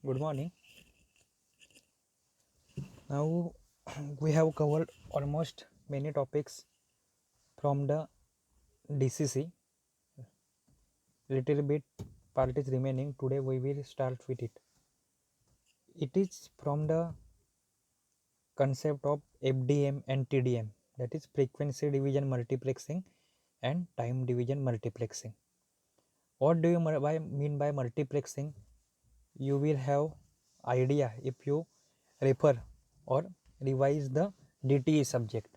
Good morning. Now we have covered almost many topics from the DCC. Little bit part is remaining. Today we will start with it. It is from the concept of FDM and TDM, that is frequency division multiplexing and time division multiplexing. What do you mean by multiplexing? You will have idea if you refer or revise the DTE subject.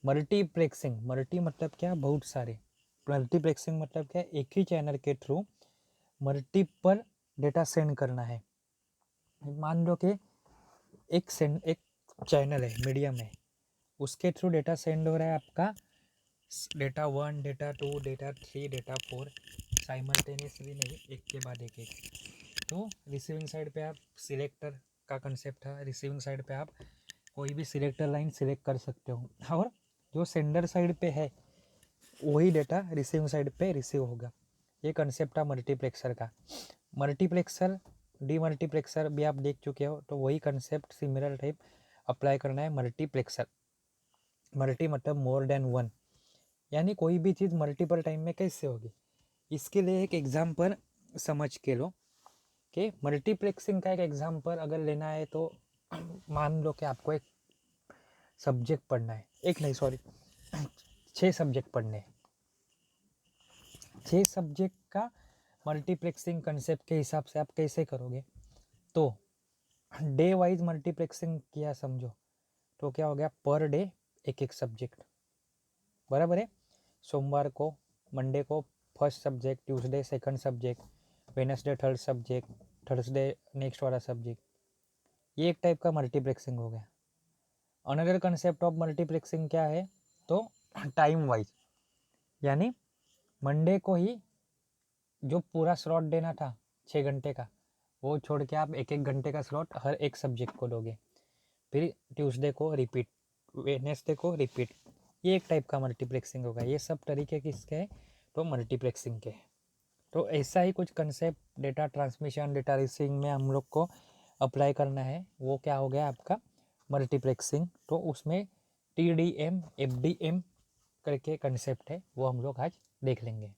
Multiplexing, multi मतलब क्या, बहुत सारे. Multiplexing मतलब क्या, एक ही channel के through multiple data send करना है. मान लो कि एक चैनल है, मीडियम है, उसके थ्रू डेटा सेंड हो रहा है आपका data 1, data 2, data 3, data 4 simultaneously नहीं, एक के बाद एक. तो रिसीविंग साइड पे आप सिलेक्टर का कंसेप्ट है. रिसीविंग साइड पे आप कोई भी सिलेक्टर लाइन सिलेक्ट कर सकते हो और जो सेंडर साइड पे है वही डेटा रिसीविंग साइड पे रिसीव होगा. ये कंसेप्ट है मल्टीप्लेक्सर का. मल्टीप्लेक्सर डीमल्टीप्लेक्सर भी आप देख चुके हो, तो वही कंसेप्ट सिमिलर टाइप अप्लाई करना है मल्टीप्लेक्सर. मल्टी मतलब मोर देन वन, यानी कोई भी चीज़ मल्टीपल टाइम में कैसे होगी. इसके लिए एक एग्जाम्पल समझ के लो कि मल्टीप्लेक्सिंग का एक एग्जाम्पल अगर लेना है तो मान लो कि आपको एक सब्जेक्ट पढ़ना है, एक नहीं सॉरी 6 सब्जेक्ट पढ़ने हैं. 6 सब्जेक्ट का मल्टीप्लेक्सिंग कंसेप्ट के हिसाब से आप कैसे करोगे. तो डे वाइज मल्टीप्लेक्सिंग किया समझो तो क्या हो गया, पर डे एक एक सब्जेक्ट, बराबर है. सोमवार को, मंडे को first subject, Tuesday second subject, Wednesday third subject, Thursday next वाला सब्जेक्ट. ये एक टाइप का मल्टीप्लेक्सिंग हो गया. अनदर कंसेप्ट ऑफ मल्टीप्लेक्सिंग क्या है, तो टाइम वाइज, यानी मंडे को ही जो पूरा स्लॉट देना था 6 घंटे का, वो छोड़ के आप एक एक घंटे का स्लॉट हर एक सब्जेक्ट को दोगे. फिर ट्यूसडे को रिपीट, वेडनेसडे को रिपीट. ये एक टाइप का मल्टीप्लेक्सिंग होगा. ये सब तरीके किसके हैं, तो मल्टीप्लेक्सिंग के. तो ऐसा ही कुछ concept data transmission data receiving में हम लोग को अप्लाई करना है. वो क्या हो गया आपका मल्टीप्लेक्सिंग. तो उसमें TDM FDM करके कंसेप्ट है, वो हम लोग आज देख लेंगे.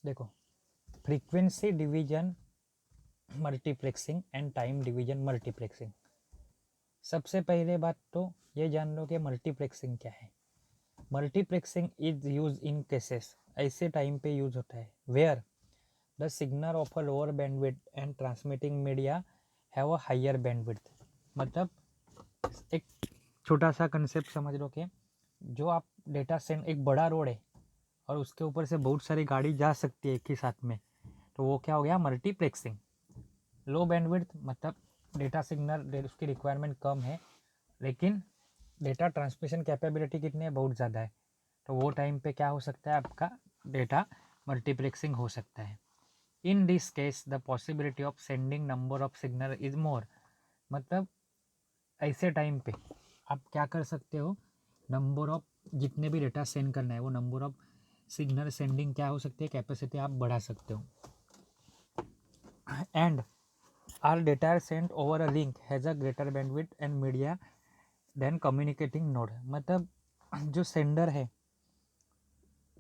देखो, frequency division multiplexing and time division multiplexing. सबसे पहले बात तो ये जान लो कि मल्टीप्लेक्सिंग क्या है. Multiplexing is use in cases, ऐसे टाइम पे यूज होता है where the signal of a lower bandwidth and transmitting media have a higher bandwidth. मतलब एक छोटा सा कंसेप्ट समझ लो कि जो आप डेटा सेंड, एक बड़ा रोड है और उसके ऊपर से बहुत सारी गाड़ी जा सकती है एक ही साथ में, तो वो क्या हो गया मल्टीप्लेक्सिंग. लो बैंडविड्थ मतलब डेटा सिग्नल उसकी रिक्वायरमेंट कम है लेकिन डेटा ट्रांसमिशन कैपेबिलिटी कितनी है, बहुत ज़्यादा है, तो वो टाइम पे क्या हो सकता है आपका डेटा मल्टीप्लेक्सिंग हो सकता है. In this case the possibility of sending number of signal is more. मतलब ऐसे टाइम पे आप क्या कर सकते हो, नंबर ऑफ जितने भी डेटा सेंड करना है वो नंबर ऑफ सिग्नल सेंडिंग क्या हो सकती है, कैपेसिटी आप बढ़ा सकते हो. And are data send over a link has a greater bandwidth and media than communicating node. मतलब जो सेंडर है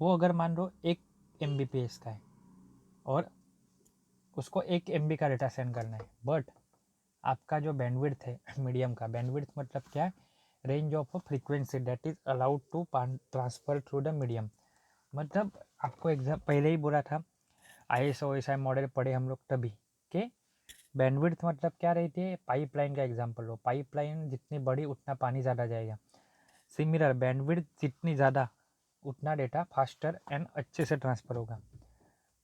वो अगर मान लो 1 MBPS का है और उसको 1 MB का डेटा सेंड करना है, बट आपका जो बैंडविड्थ है मीडियम का, बैंडविड्थ मतलब क्या है, range of a frequency that is allowed to transfer through the medium. मतलब आपको एग्जाम पहले ही बोला था, ISO मॉडल पढ़े हम लोग तभी, कि बैंडविड्थ मतलब क्या रहती है, पाइपलाइन का एग्जांपल लो. पाइपलाइन जितनी बड़ी उतना पानी ज़्यादा जाएगा. सिमिलर बैंडविड्थ जितनी ज़्यादा उतना डेटा फास्टर एंड अच्छे से ट्रांसफ़र होगा.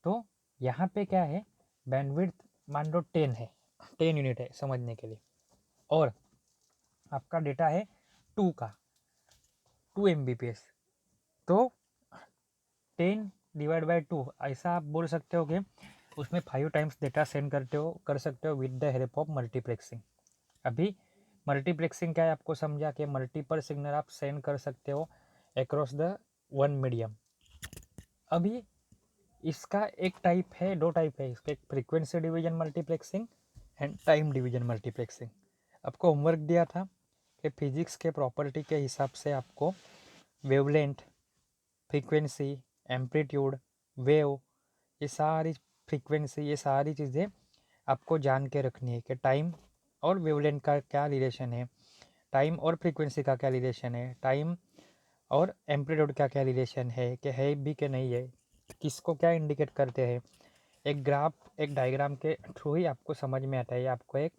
तो यहाँ पे क्या है, बैंडविड्थ मान लो 10 है, 10 यूनिट है समझने के लिए, और आपका डेटा है 2 का, 2 MBPS. तो 10 डिवाइड बाई 2, ऐसा आप बोल सकते हो कि उसमें 5 टाइम्स डेटा सेंड कर सकते हो with the help of multiplexing. अभी मल्टीप्लेक्सिंग क्या है आपको समझा कि मल्टीपल सिग्नल आप सेंड कर सकते हो अक्रॉस द वन मीडियम. अभी इसका एक टाइप है, दो टाइप है इसका, एक frequency division multiplexing and time division multiplexing. आपको होमवर्क दिया था कि फिजिक्स के प्रॉपर्टी के हिसाब से आपको वेवलेंथ, फ्रीक्वेंसी, एम्पलीट्यूड, वेव, ये सारी फ्रीक्वेंसी, ये सारी चीज़ें आपको जान के रखनी है कि टाइम और वेवलेंथ का क्या रिलेशन है, टाइम और फ्रीक्वेंसी का क्या रिलेशन है, टाइम और एम्पलीट्यूड का क्या रिलेशन है, कि है भी कि नहीं है, किसको क्या इंडिकेट करते हैं। एक ग्राफ, एक डायग्राम के थ्रू ही आपको समझ में आता है। ये आपको एक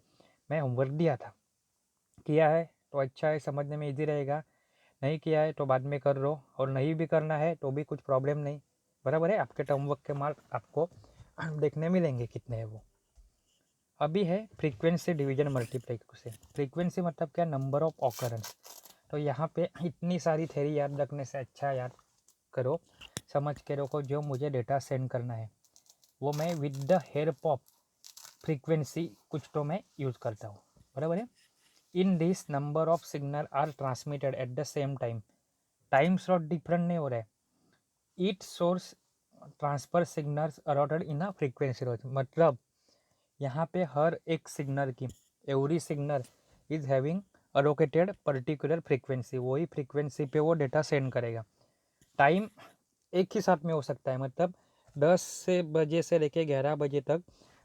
मैं होमवर्क दिया था, किया है तो अच्छा है, समझने में इजी रहेगा, नहीं किया है तो बाद में कर लो, और नहीं भी करना है तो भी कुछ प्रॉब्लम नहीं, बराबर है। आपके होमवर्क के मार्क आपको देखने मिलेंगे कितने हैं वो। अभी है फ्रीक्वेंसी डिवीजन मल्टीप्लेक्सिंग। फ्रीक्वेंसी मतलब क्या, नंबर ऑफ ऑकरेंस। तो यहाँ पे इतनी सारी थ्योरी याद रखने से अच्छा याद करो, समझ के रखो, जो मुझे डेटा सेंड करना है वो मैं with the help of frequency कुछ तो मैं यूज़ करता हूँ, बराबर है। In this number of signal are transmitted at the same time, time slot different नहीं हो रहा है, each source transfer signals arounded in a frequency range. मतलब यहाँ पे हर एक सिग्नल की, every signal is having allocated particular frequency, वही फ्रीक्वेंसी पे वो डेटा सेंड करेगा। टाइम एक ही साथ में हो सकता है, मतलब 10 से बजे से लेके 11 बजे तक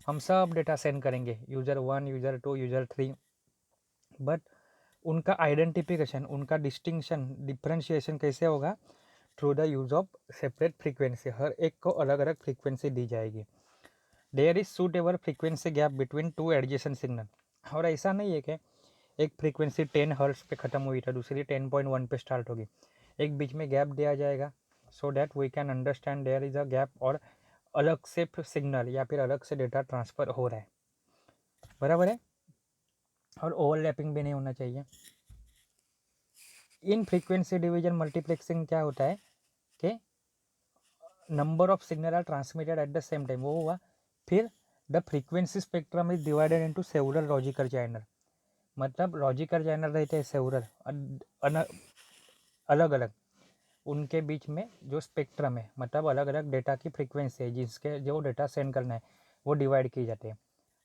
हम सब डेटा सेंड करेंगे, यूज़र 1, यूज़र 2, यूज़र 3, बट उनका आइडेंटिफिकेशन, उनका डिस्टिंक्शन, डिफ्रेंशिएशन कैसे होगा, through the use of separate frequency. हर एक को अलग अलग फ्रीक्वेंसी दी जाएगी। There is suitable frequency gap between two adjacent signal. और ऐसा नहीं है कि एक फ्रीक्वेंसी 10 हर्ट्ज पे ख़त्म हुई था, दूसरी 10.1 पे स्टार्ट होगी, एक बीच में गैप दिया जाएगा, so that we can understand there is a gap, और अलग से सिग्नल या फिर अलग से डेटा ट्रांसफ़र हो रहा है, बराबर है। और ओवरलैपिंग भी नहीं होना चाहिए। इन फ्रीक्वेंसी डिवीजन मल्टीप्लेक्सिंग क्या होता है कि number of signal are transmitted at the same time, वो हुआ। फिर the frequency spectrum is divided into several logical channel, मतलब लॉजिकल चैनल रहते हैं सेवरल, अलग अलग, उनके बीच में जो स्पेक्ट्रम है, मतलब अलग अलग डेटा की फ्रीक्वेंसी है जिसके जो डेटा सेंड करना है, वो डिवाइड किए जाते हैं।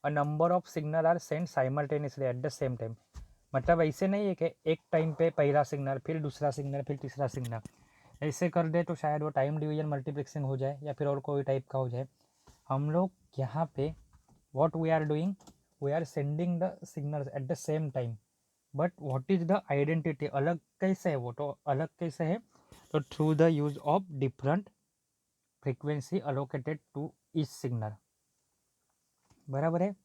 A number of signal are send simultaneously at the same time, मतलब ऐसे नहीं है कि एक टाइम पे पहला सिग्नल, फिर दूसरा सिग्नल, फिर तीसरा सिग्नल, ऐसे कर दे तो शायद वो टाइम डिवीजन मल्टीप्लेक्सिंग हो जाए या फिर और कोई टाइप का हो जाए। हम लोग यहाँ पे what we are doing, we are sending the signals at the same time, but what is the identity, अलग कैसे है वो, तो अलग कैसे है, तो through the use of different frequency allocated to each signal, बराबर है।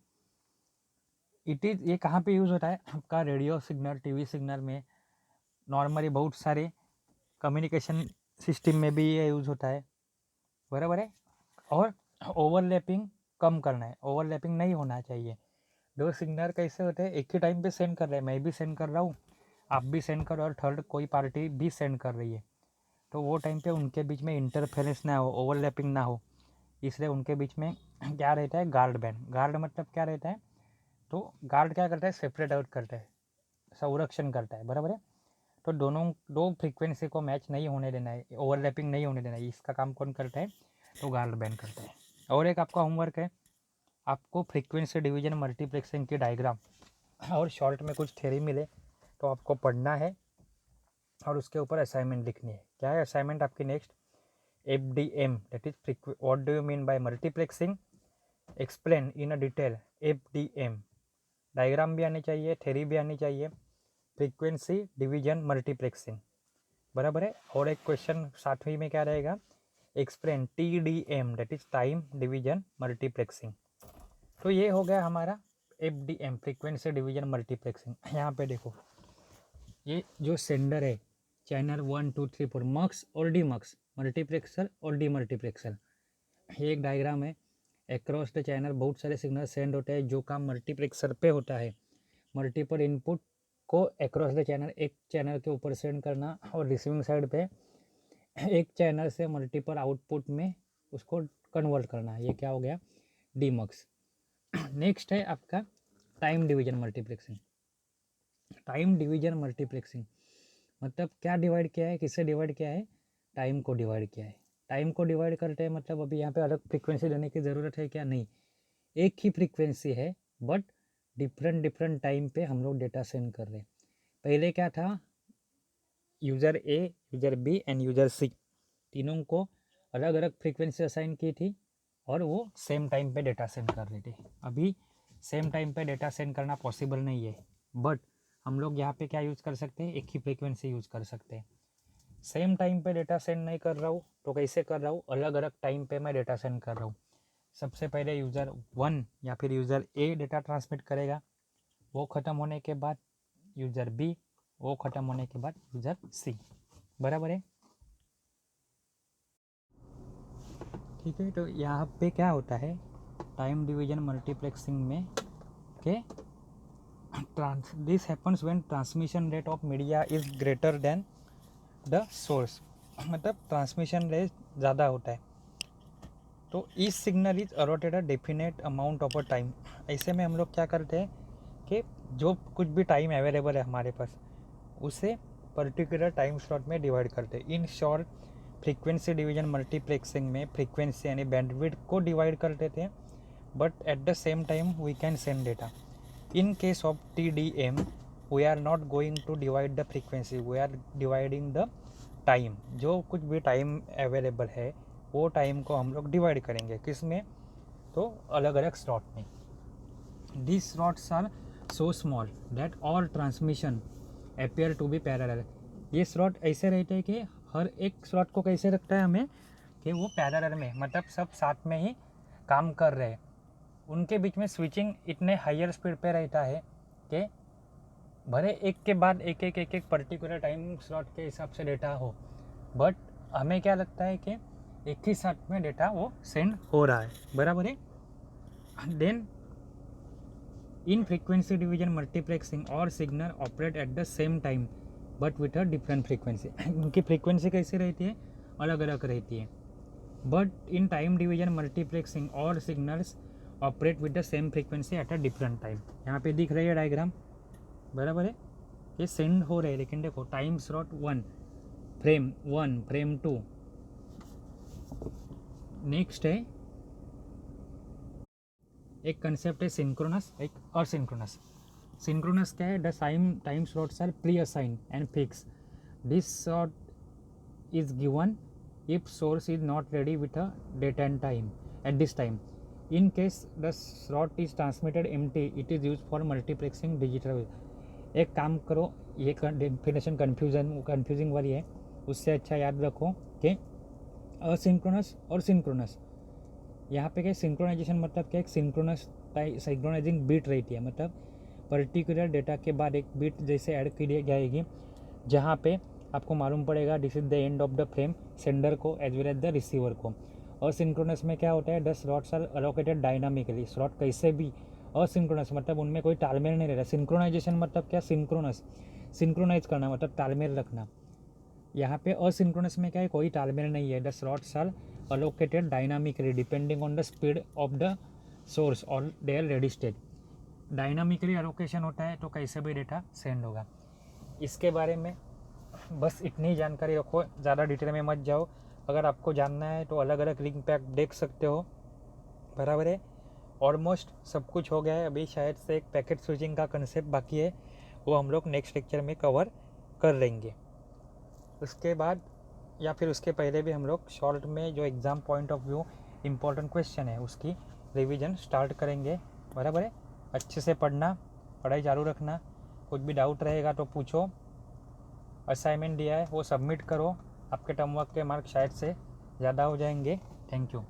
इट इज़, ये कहाँ पे यूज़ होता है, आपका रेडियो सिग्नल, टीवी सिग्नल में, नॉर्मली बहुत सारे कम्युनिकेशन सिस्टम में भी ये यूज़ होता है, बराबर है। और ओवरलैपिंग कम करना है, ओवरलैपिंग नहीं होना चाहिए। दो सिग्नल कैसे होते हैं, एक ही टाइम पे सेंड कर रहे हैं, मैं भी सेंड कर रहा हूँ, आप भी सेंड कर, और थर्ड कोई पार्टी भी सेंड कर रही है, तो वो टाइम पे उनके बीच में इंटरफेरेंस ना हो, ओवरलैपिंग ना हो, इसलिए उनके बीच में क्या रहता है, गार्ड बैंड। गार्ड मतलब क्या रहता है, तो गार्ड क्या करता है, सेपरेट आउट करता है, संरक्षण करता है, बराबर है। तो दोनों, दो फ्रीक्वेंसी को मैच नहीं होने देना है, ओवरलैपिंग नहीं होने देना है, इसका काम कौन करता है, तो गार्ड बैंड करता है। और एक आपका होमवर्क है, आपको फ्रीक्वेंसी डिवीजन मल्टीप्लेक्सिंग की डायग्राम और शॉर्ट में कुछ थ्योरी मिले तो आपको पढ़ना है, और उसके ऊपर असाइनमेंट लिखनी है। क्या है असाइनमेंट आपकी next, FDM, that is what do you mean by multiplexing, explain in a detail FDM। Diagram भी आनी चाहिए, थ्योरी भी आनी चाहिए, फ्रीक्वेंसी डिवीजन मल्टीप्लेक्सिंग, बराबर है। और एक क्वेश्चन सातवीं में क्या रहेगा, explain TDM, that is time division multiplexing. तो ये हो गया हमारा FDM, फ्रीक्वेंसी डिवीजन मल्टीप्लेक्सिंग। यहाँ पे देखो, ये जो सेंडर है, चैनल 1 2 3 4, मक्स और डीमक्स, मल्टीप्लेक्सर और डीमल्टीप्लेक्सर, ये एक डायग्राम है। अक्रॉस द चैनल बहुत सारे सिग्नल सेंड होते हैं, जो काम मल्टीप्लेक्सर पे होता है, मल्टीपल इनपुट को अक्रॉस द चैनल, एक चैनल के ऊपर सेंड करना, और रिसीविंग साइड पे एक चैनल से मल्टीपल आउटपुट में उसको कन्वर्ट करना, ये क्या हो गया, डीमक्स। नेक्स्ट है आपका time division multiplexing. Time division multiplexing मतलब क्या डिवाइड किया है, किससे डिवाइड किया है, टाइम को डिवाइड किया है, टाइम को डिवाइड करते हैं मतलब अभी यहाँ पे अलग फ्रीक्वेंसी देने की ज़रूरत है क्या? नहीं, एक ही फ्रीक्वेंसी है बट डिफरेंट टाइम पे हम लोग डेटा सेंड कर रहे हैं। पहले क्या था, user A, user B and user C तीनों को अलग अलग फ्रीक्वेंसी असाइन की थी और वो सेम टाइम पे डेटा सेंड कर रहे थे। अभी सेम टाइम पे डेटा सेंड करना पॉसिबल नहीं है, बट हम लोग यहाँ पे क्या यूज़ कर सकते हैं, एक ही फ्रीक्वेंसी यूज़ कर सकते हैं। सेम टाइम पे डेटा सेंड नहीं कर रहा हूँ तो कैसे कर रहा हूँ, अलग अलग टाइम पे मैं डेटा सेंड कर रहा हूँ। सबसे पहले यूज़र 1 या फिर यूज़र ए डेटा ट्रांसमिट करेगा, वो ख़त्म होने के बाद यूज़र बी, वो ख़त्म होने के बाद यूज़र सी। बराबर है? ठीक है, तो यहाँ पे क्या होता है, टाइम डिवीजन मल्टीप्लेक्सिंग में के this happens when transmission rate of media is greater than the source, मतलब ट्रांसमिशन रेट ज़्यादा होता है तो इस signal is allotted a definite amount of a time. ऐसे में हम लोग क्या करते हैं कि जो कुछ भी टाइम अवेलेबल है हमारे पास उसे पर्टिकुलर टाइम स्लॉट में डिवाइड करते हैं। In short frequency division multiplexing में फ्रीक्वेंसी यानी बैंडविड्थ को डिवाइड कर देते हैं, but at the same time we can send data. In case of TDM we are not going to divide the frequency, we are dividing the time. जो कुछ भी time available है वो टाइम को हम लोग डिवाइड करेंगे, किस में, तो अलग अलग स्लॉट में। This slots are so small that all transmission appear to be parallel. ये स्लॉट ऐसे रहते हैं कि हर एक स्लॉट को कैसे रखता है हमें कि वो पैरेलल में, मतलब सब साथ में ही काम कर रहे हैं। उनके बीच में स्विचिंग इतने हायर स्पीड पे रहता है कि भले एक के बाद एक पर्टिकुलर टाइम स्लॉट के हिसाब से डेटा हो, बट हमें क्या लगता है कि एक ही साथ में डेटा वो सेंड हो रहा है। बराबर है? Then in frequency division multiplexing और signal operate at the same time but with a different frequency. उनकी फ्रीक्वेंसी कैसी रहती है, अलग अलग रहती है। But in time division multiplexing और signals operate with the same frequency at a different time. यहाँ पे दिख रही है डायग्राम, बराबर है? ये सेंड हो रहे हैं, लेकिन देखो time slot 1, frame 1, frame 2। Next है एक कंसेप्ट है सिंक्रोनस, एक असिंक्रोनस। सिंक्रोनस क्या है, the time slots are pre assign and fix. This slot is given if source is not ready with a date and time at this time. In case the slot is transmitted empty, it is used for multiplexing digital. एक काम करो, ये definition confusing वाली है, उससे अच्छा याद रखो कि असिंक्रोनस और सिंक्रोनस। यहाँ पे क्या सिंक्रोनाइजेशन मतलब क्या, एक सिंक्रोनाइजिंग बीट रहती है, मतलब पर्टिकुलर डेटा के बाद एक बीट जैसे ऐड की जाएगी जहाँ पे आपको मालूम पड़ेगा this is the end of the frame, sender को as well as the receiver को। और सिंक्रोनस में क्या होता है, the slots are allocated dynamically. Slot कैसे भी असिंक्रोनस मतलब उनमें कोई तालमेल नहीं रहता। सिंक्रोनाइजेशन मतलब क्या, सिंक्रोनाइज करना मतलब तालमेल रखना। यहाँ पे असिंक्रोनस में क्या है, कोई तालमेल नहीं है। The slots are allocated dynamically depending on the speed of the source और their ready state. Dynamically allocation होता है तो कैसे भी डेटा सेंड होगा। इसके बारे में बस इतनी जानकारी रखो, ज़्यादा डिटेल में मत जाओ। अगर आपको जानना है तो अलग अलग लिंक पे आप देख सकते हो। बराबर है? ऑलमोस्ट सब कुछ हो गया है। अभी शायद से एक पैकेट स्विचिंग का कंसेप्ट बाकी है, वो हम लोग नेक्स्ट लेक्चर में कवर कर लेंगे। उसके बाद या फिर उसके पहले भी हम लोग शॉर्ट में जो exam point of view important question है उसकी रिवीजन स्टार्ट करेंगे। बराबर है? अच्छे से पढ़ना, पढ़ाई चालू रखना। कुछ भी डाउट रहेगा तो पूछो। असाइनमेंट दिया है वो सबमिट करो, आपके टर्म वर्क के मार्क शायद से ज़्यादा हो जाएंगे। Thank you.